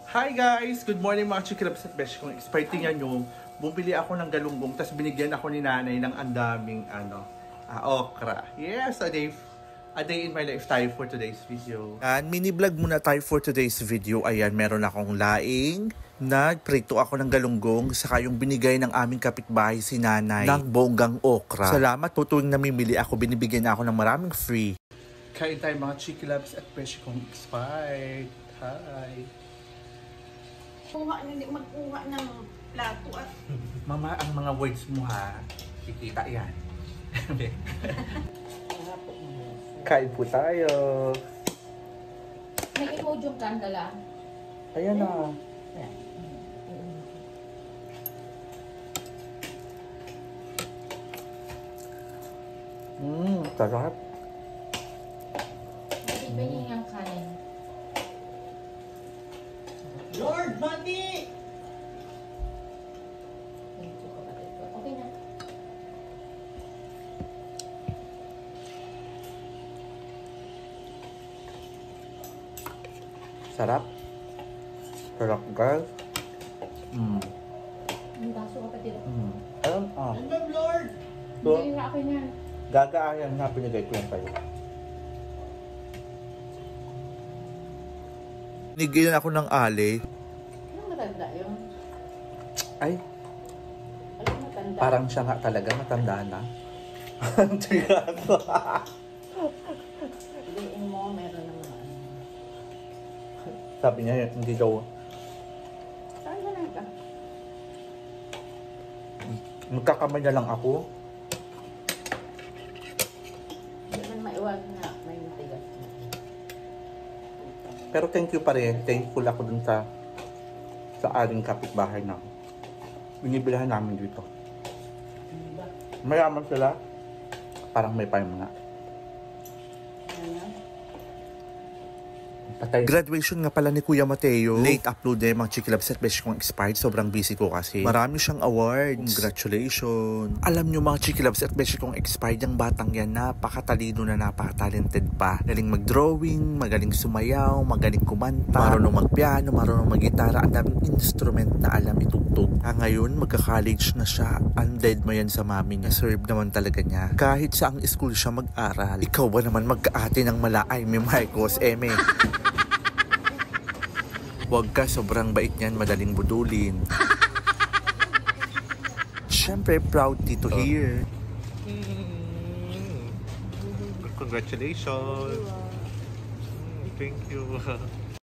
Hi guys! Good morning mga chikilabs at besh. Kung exciting yan nyo, bumili ako ng galunggong, tapos binigyan ako ni nanay ng andaming okra. Yes, a day in my life tayo for today's video. And mini vlog muna tayo for today's video. Ayan, meron akong laing. Nagprito ako ng galunggong, saka yung binigay ng aming kapitbahay si nanay ng bonggang okra. Salamat po, tuwing namimili ako, binibigyan ako ng maraming free. Kain tayo mga chikilabs at besh kung expired. Hi! Magkuha ng plato at... Mama, ang mga words mo ha, kikita yan. Kain po tayo. May emoji yung kandala. Ayan na. Sarap. Hindi ba niya yung kanin? Lord, mati! Okay na. Sarap. Sarap, guys. Ang baso kapatid. Alam, Ano, Lord? Hindi, akin yan. gagaayan nga pinigay ko yan kayo. Nigyan ako ng ale. Ano matanda yun? Ay, Ano matanda? parang siya nga talaga, matanda na. Piliin mo, meron naman. Sabi niya, hindi daw. Saan ka na ka? Magkakamay na lang ako. Hindi man maiwag na may matigas. Pero thank you pa rin. Thankful ako dun sa ating kapitbahay na binibilhan namin dito. Mayaman sila. Parang may payong nga. Patay. Graduation nga pala ni Kuya Mateo. Late upload na yung mga chikilabs at besh kong expired. Sobrang busy ko kasi. Marami siyang awards. Congratulations. Alam nyo mga chikilabs at besh kong expired, yung batang yan napakatalino na napakatalented pa. Magaling mag-drawing, magaling sumayaw, magaling kumanta, marunong magpiano, marunong mag-gitara. Ang daming instrument na alam itugtog. Ngayon, magka-college na siya. Undead mo yan sa mami niya. Serve naman talaga niya. Kahit saang school siya mag-aral. Ikaw ba naman magkaati ng malaay, mi Marcos, eme? Huwag ka, sobrang bait niyan, madaling budulin. Siyempre, proud dito here. Congratulations. Thank you.